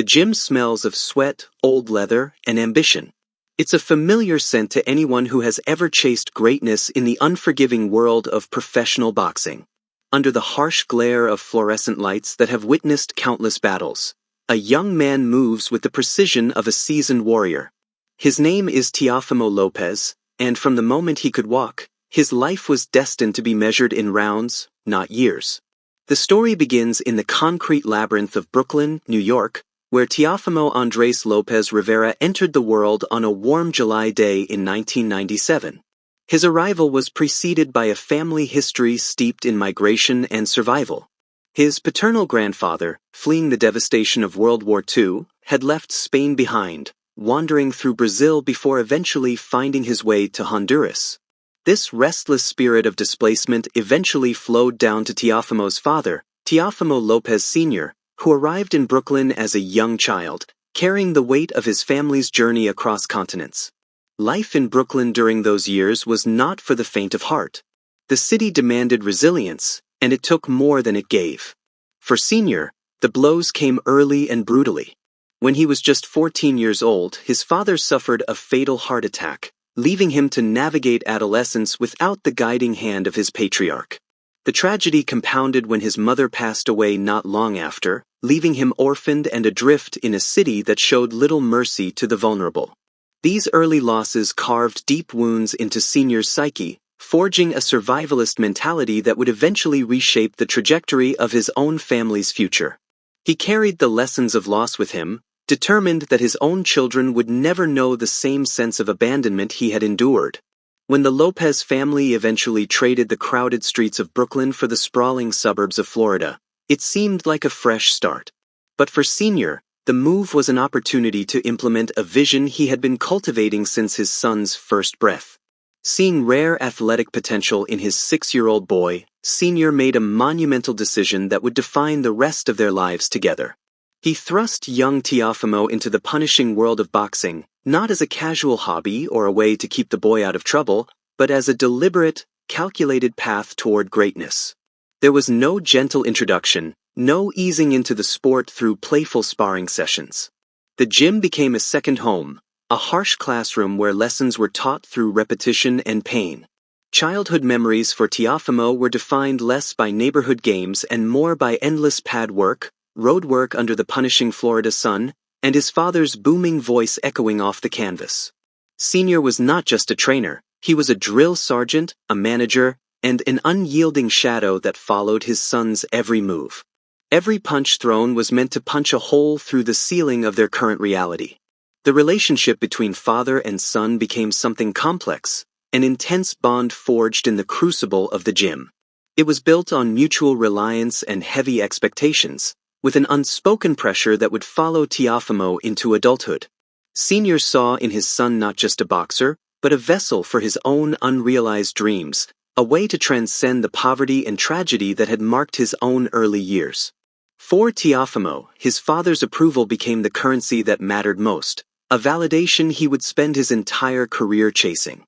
The gym smells of sweat, old leather, and ambition. It's a familiar scent to anyone who has ever chased greatness in the unforgiving world of professional boxing. Under the harsh glare of fluorescent lights that have witnessed countless battles, a young man moves with the precision of a seasoned warrior. His name is Teofimo Lopez, and from the moment he could walk, his life was destined to be measured in rounds, not years. The story begins in the concrete labyrinth of Brooklyn, New York, where Teofimo Andres Lopez Rivera entered the world on a warm July day in 1997. His arrival was preceded by a family history steeped in migration and survival. His paternal grandfather, fleeing the devastation of World War II, had left Spain behind, wandering through Brazil before eventually finding his way to Honduras. This restless spirit of displacement eventually flowed down to Teofimo's father, Teofimo Lopez Sr., who arrived in Brooklyn as a young child, carrying the weight of his family's journey across continents. Life in Brooklyn during those years was not for the faint of heart. The city demanded resilience, and it took more than it gave. For Senior, the blows came early and brutally. When he was just 14 years old, his father suffered a fatal heart attack, leaving him to navigate adolescence without the guiding hand of his patriarch. The tragedy compounded when his mother passed away not long after, leaving him orphaned and adrift in a city that showed little mercy to the vulnerable. These early losses carved deep wounds into Senior's psyche, forging a survivalist mentality that would eventually reshape the trajectory of his own family's future. He carried the lessons of loss with him, determined that his own children would never know the same sense of abandonment he had endured. When the Lopez family eventually traded the crowded streets of Brooklyn for the sprawling suburbs of Florida, it seemed like a fresh start. But for Senior, the move was an opportunity to implement a vision he had been cultivating since his son's first breath. Seeing rare athletic potential in his 6-year-old boy, Senior made a monumental decision that would define the rest of their lives together. He thrust young Teofimo into the punishing world of boxing, not as a casual hobby or a way to keep the boy out of trouble, but as a deliberate, calculated path toward greatness. There was no gentle introduction, no easing into the sport through playful sparring sessions. The gym became a second home, a harsh classroom where lessons were taught through repetition and pain. Childhood memories for Teofimo were defined less by neighborhood games and more by endless pad work, road work under the punishing Florida sun, and his father's booming voice echoing off the canvas. Senior was not just a trainer, he was a drill sergeant, a manager, and an unyielding shadow that followed his son's every move. Every punch thrown was meant to punch a hole through the ceiling of their current reality. The relationship between father and son became something complex, an intense bond forged in the crucible of the gym. It was built on mutual reliance and heavy expectations, with an unspoken pressure that would follow Teofimo into adulthood. Senior saw in his son not just a boxer, but a vessel for his own unrealized dreams, a way to transcend the poverty and tragedy that had marked his own early years. For Teofimo, his father's approval became the currency that mattered most, a validation he would spend his entire career chasing.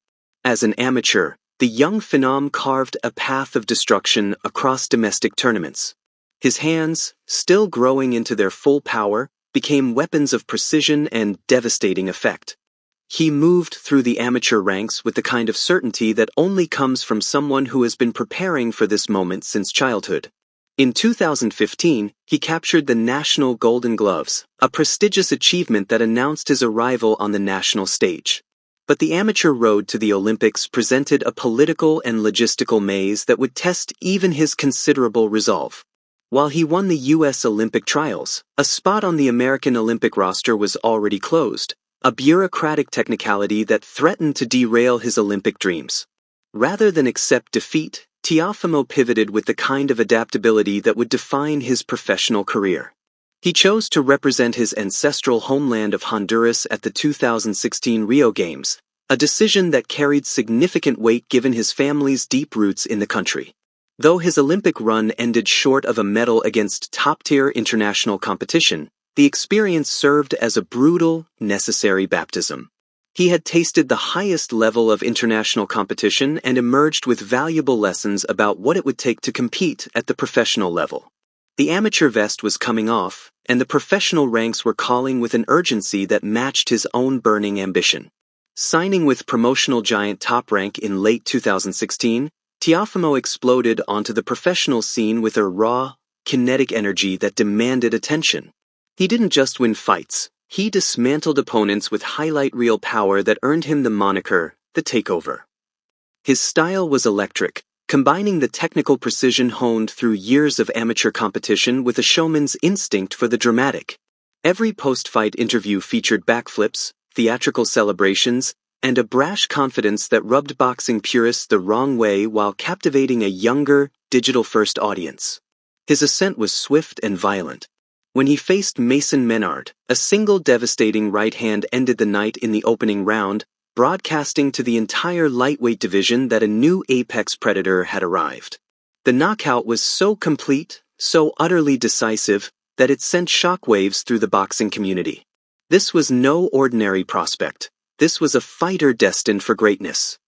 As an amateur, the young phenom carved a path of destruction across domestic tournaments. His hands, still growing into their full power, became weapons of precision and devastating effect. He moved through the amateur ranks with the kind of certainty that only comes from someone who has been preparing for this moment since childhood. In 2015, he captured the National Golden Gloves, a prestigious achievement that announced his arrival on the national stage. But the amateur road to the Olympics presented a political and logistical maze that would test even his considerable resolve. While he won the U.S. Olympic trials, a spot on the American Olympic roster was already closed, a bureaucratic technicality that threatened to derail his Olympic dreams. Rather than accept defeat, Teofimo pivoted with the kind of adaptability that would define his professional career. He chose to represent his ancestral homeland of Honduras at the 2016 Rio Games, a decision that carried significant weight given his family's deep roots in the country. Though his Olympic run ended short of a medal against top-tier international competition, the experience served as a brutal, necessary baptism. He had tasted the highest level of international competition and emerged with valuable lessons about what it would take to compete at the professional level. The amateur vest was coming off, and the professional ranks were calling with an urgency that matched his own burning ambition. Signing with promotional giant Top Rank in late 2016, Teofimo exploded onto the professional scene with a raw, kinetic energy that demanded attention. He didn't just win fights, he dismantled opponents with highlight reel power that earned him the moniker, The Takeover. His style was electric, combining the technical precision honed through years of amateur competition with a showman's instinct for the dramatic. Every post-fight interview featured backflips, theatrical celebrations, and a brash confidence that rubbed boxing purists the wrong way while captivating a younger, digital-first audience. His ascent was swift and violent. When he faced Mason Menard, a single devastating right hand ended the night in the opening round, broadcasting to the entire lightweight division that a new apex predator had arrived. The knockout was so complete, so utterly decisive, that it sent shockwaves through the boxing community. This was no ordinary prospect. This was a fighter destined for greatness.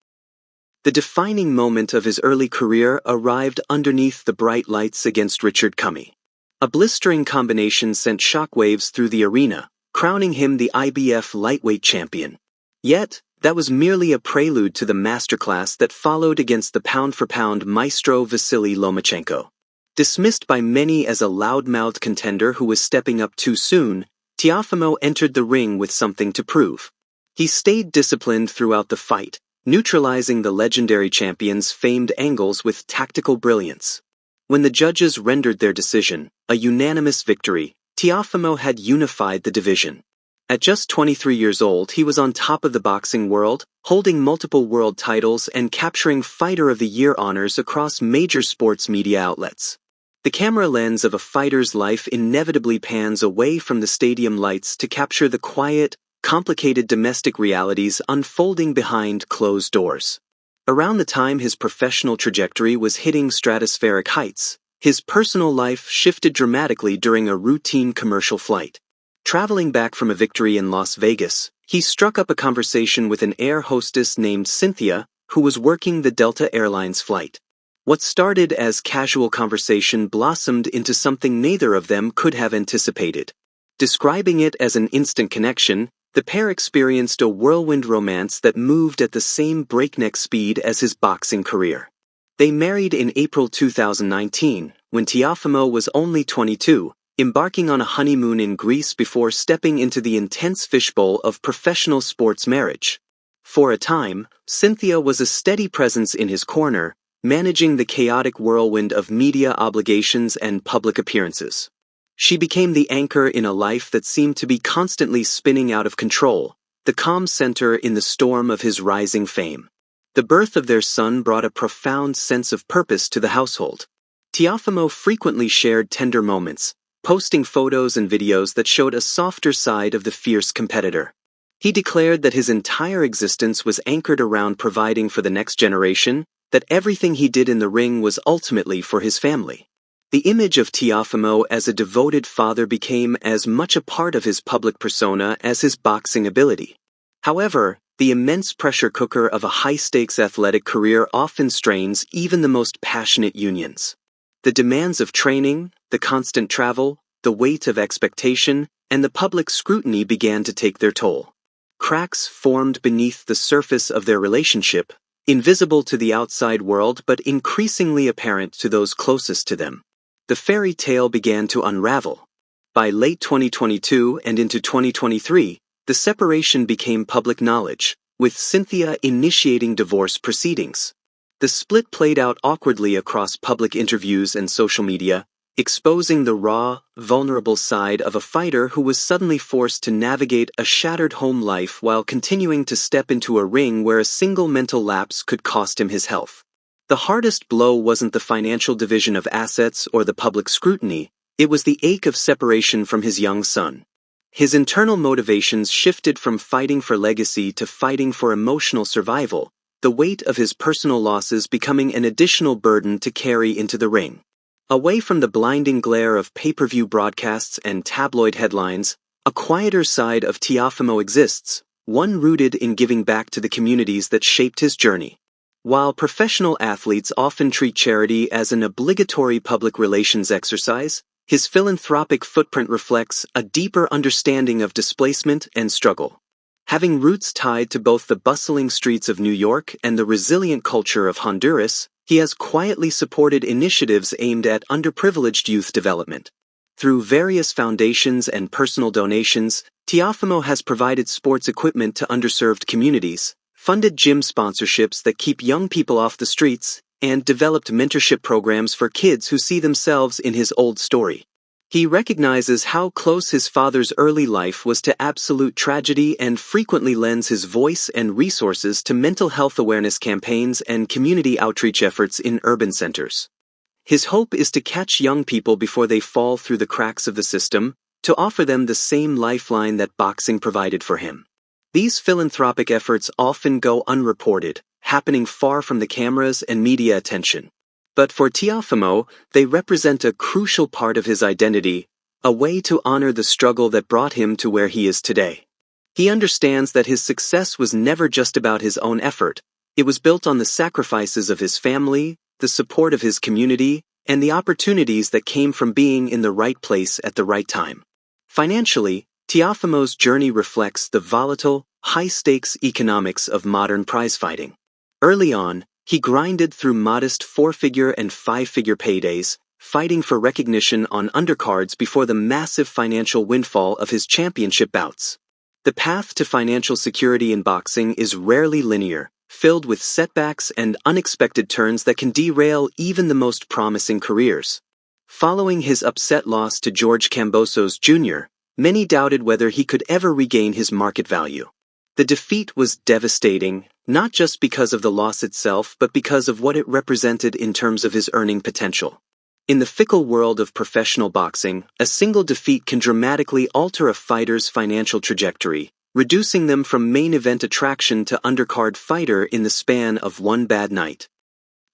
The defining moment of his early career arrived underneath the bright lights against Richard Cummey. A blistering combination sent shockwaves through the arena, crowning him the IBF lightweight champion. Yet, that was merely a prelude to the masterclass that followed against the pound-for-pound maestro Vasily Lomachenko. Dismissed by many as a loudmouthed contender who was stepping up too soon, Teofimo entered the ring with something to prove. He stayed disciplined throughout the fight, neutralizing the legendary champion's famed angles with tactical brilliance. When the judges rendered their decision, a unanimous victory, Teofimo had unified the division. At just 23 years old, he was on top of the boxing world, holding multiple world titles and capturing Fighter of the Year honors across major sports media outlets. The camera lens of a fighter's life inevitably pans away from the stadium lights to capture the quiet, complicated domestic realities unfolding behind closed doors. Around the time his professional trajectory was hitting stratospheric heights, his personal life shifted dramatically during a routine commercial flight. Traveling back from a victory in Las Vegas, he struck up a conversation with an air hostess named Cynthia, who was working the Delta Airlines flight. What started as casual conversation blossomed into something neither of them could have anticipated. Describing it as an instant connection, the pair experienced a whirlwind romance that moved at the same breakneck speed as his boxing career. They married in April 2019, when Teofimo was only 22, embarking on a honeymoon in Greece before stepping into the intense fishbowl of professional sports marriage. For a time, Cynthia was a steady presence in his corner, managing the chaotic whirlwind of media obligations and public appearances. She became the anchor in a life that seemed to be constantly spinning out of control, the calm center in the storm of his rising fame. The birth of their son brought a profound sense of purpose to the household. Teofimo frequently shared tender moments, posting photos and videos that showed a softer side of the fierce competitor. He declared that his entire existence was anchored around providing for the next generation, that everything he did in the ring was ultimately for his family. The image of Teofimo as a devoted father became as much a part of his public persona as his boxing ability. However, the immense pressure cooker of a high-stakes athletic career often strains even the most passionate unions. The demands of training, the constant travel, the weight of expectation, and the public scrutiny began to take their toll. Cracks formed beneath the surface of their relationship, invisible to the outside world but increasingly apparent to those closest to them. The fairy tale began to unravel. By late 2022 and into 2023, the separation became public knowledge, with Cynthia initiating divorce proceedings. The split played out awkwardly across public interviews and social media, exposing the raw, vulnerable side of a fighter who was suddenly forced to navigate a shattered home life while continuing to step into a ring where a single mental lapse could cost him his health. The hardest blow wasn't the financial division of assets or the public scrutiny, it was the ache of separation from his young son. His internal motivations shifted from fighting for legacy to fighting for emotional survival, the weight of his personal losses becoming an additional burden to carry into the ring. Away from the blinding glare of pay-per-view broadcasts and tabloid headlines, a quieter side of Teofimo exists, one rooted in giving back to the communities that shaped his journey. While professional athletes often treat charity as an obligatory public relations exercise, His philanthropic footprint reflects a deeper understanding of displacement and struggle. Having roots tied to both the bustling streets of New York and the resilient culture of Honduras, he has quietly supported initiatives aimed at underprivileged youth development. Through various foundations and personal donations, Teofimo has provided sports equipment to underserved communities, funded gym sponsorships that keep young people off the streets, and developed mentorship programs for kids who see themselves in his old story. He recognizes how close his father's early life was to absolute tragedy and frequently lends his voice and resources to mental health awareness campaigns and community outreach efforts in urban centers. His hope is to catch young people before they fall through the cracks of the system, to offer them the same lifeline that boxing provided for him. These philanthropic efforts often go unreported, happening far from the cameras and media attention. But for Teofimo, they represent a crucial part of his identity, a way to honor the struggle that brought him to where he is today. He understands that his success was never just about his own effort. It was built on the sacrifices of his family, the support of his community, and the opportunities that came from being in the right place at the right time. Financially, Teofimo's journey reflects the volatile, high-stakes economics of modern prize fighting. Early on, he grinded through modest 4-figure and 5-figure paydays, fighting for recognition on undercards before the massive financial windfall of his championship bouts. The path to financial security in boxing is rarely linear, filled with setbacks and unexpected turns that can derail even the most promising careers. Following his upset loss to George Kambosos Jr., many doubted whether he could ever regain his market value. The defeat was devastating, not just because of the loss itself but because of what it represented in terms of his earning potential. In the fickle world of professional boxing, a single defeat can dramatically alter a fighter's financial trajectory, reducing them from main event attraction to undercard fighter in the span of one bad night.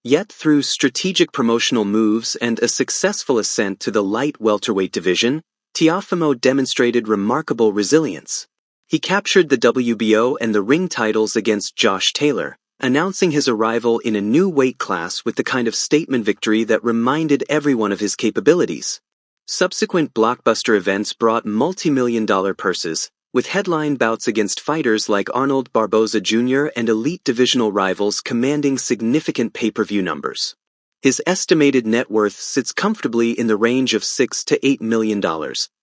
Yet through strategic promotional moves and a successful ascent to the light welterweight division, Teofimo demonstrated remarkable resilience. He captured the WBO and the ring titles against Josh Taylor, announcing his arrival in a new weight class with the kind of statement victory that reminded everyone of his capabilities. Subsequent blockbuster events brought multi-million-dollar purses, with headline bouts against fighters like Arnold Barboza Jr. and elite divisional rivals commanding significant pay-per-view numbers. His estimated net worth sits comfortably in the range of $6 to $8 million,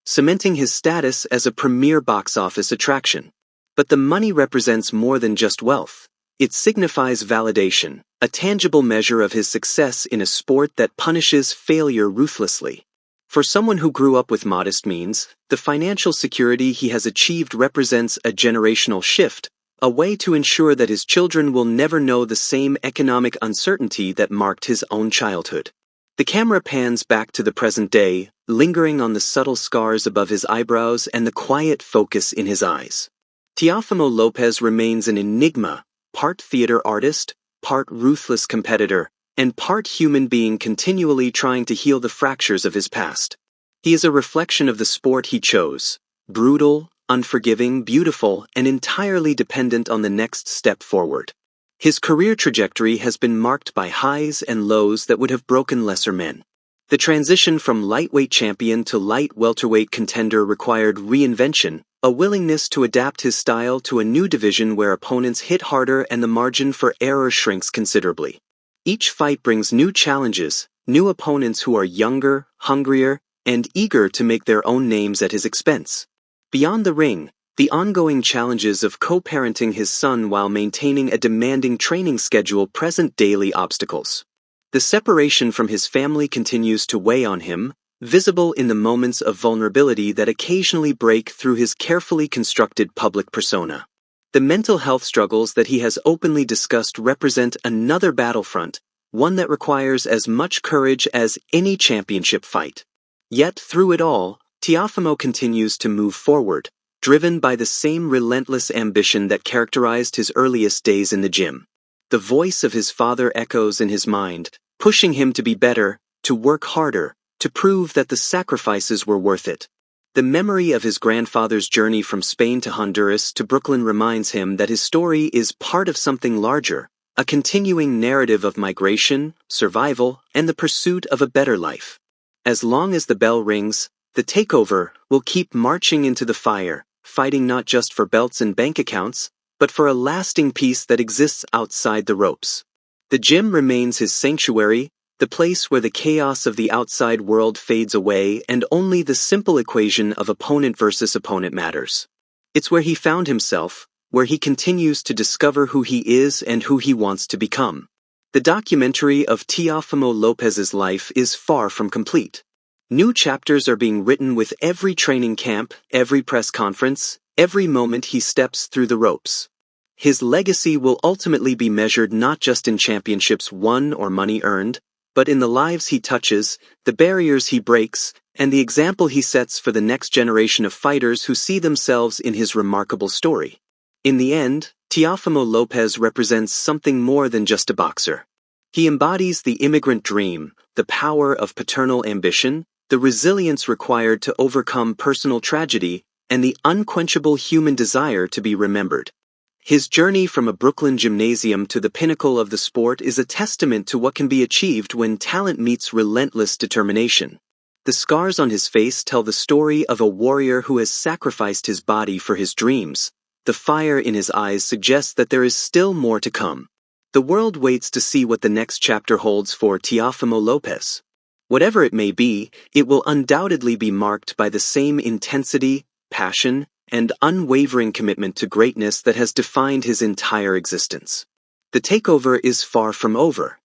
cementing his status as a premier box office attraction. But the money represents more than just wealth. It signifies validation, a tangible measure of his success in a sport that punishes failure ruthlessly. For someone who grew up with modest means, the financial security he has achieved represents a generational shift, a way to ensure that his children will never know the same economic uncertainty that marked his own childhood. The camera pans back to the present day, lingering on the subtle scars above his eyebrows and the quiet focus in his eyes. Teofimo Lopez remains an enigma, part theater artist, part ruthless competitor, and part human being continually trying to heal the fractures of his past. He is a reflection of the sport he chose, brutal, unforgiving, beautiful, and entirely dependent on the next step forward. His career trajectory has been marked by highs and lows that would have broken lesser men. The transition from lightweight champion to light welterweight contender required reinvention, a willingness to adapt his style to a new division where opponents hit harder and the margin for error shrinks considerably. Each fight brings new challenges, new opponents who are younger, hungrier, and eager to make their own names at his expense. Beyond the ring, the ongoing challenges of co-parenting his son while maintaining a demanding training schedule present daily obstacles. The separation from his family continues to weigh on him, visible in the moments of vulnerability that occasionally break through his carefully constructed public persona. The mental health struggles that he has openly discussed represent another battlefront, one that requires as much courage as any championship fight. Yet through it all, Teofimo continues to move forward, driven by the same relentless ambition that characterized his earliest days in the gym. The voice of his father echoes in his mind, pushing him to be better, to work harder, to prove that the sacrifices were worth it. The memory of his grandfather's journey from Spain to Honduras to Brooklyn reminds him that his story is part of something larger, a continuing narrative of migration, survival, and the pursuit of a better life. As long as the bell rings, the takeover will keep marching into the fire, fighting not just for belts and bank accounts, but for a lasting peace that exists outside the ropes. The gym remains his sanctuary, the place where the chaos of the outside world fades away and only the simple equation of opponent versus opponent matters. It's where he found himself, where he continues to discover who he is and who he wants to become. The documentary of Teofimo Lopez's life is far from complete. New chapters are being written with every training camp, every press conference, every moment he steps through the ropes. His legacy will ultimately be measured not just in championships won or money earned, but in the lives he touches, the barriers he breaks, and the example he sets for the next generation of fighters who see themselves in his remarkable story. In the end, Teofimo Lopez represents something more than just a boxer. He embodies the immigrant dream, the power of paternal ambition, the resilience required to overcome personal tragedy, and the unquenchable human desire to be remembered. His journey from a Brooklyn gymnasium to the pinnacle of the sport is a testament to what can be achieved when talent meets relentless determination. The scars on his face tell the story of a warrior who has sacrificed his body for his dreams. The fire in his eyes suggests that there is still more to come. The world waits to see what the next chapter holds for Teofimo Lopez. Whatever it may be, it will undoubtedly be marked by the same intensity, passion, and unwavering commitment to greatness that has defined his entire existence. The takeover is far from over.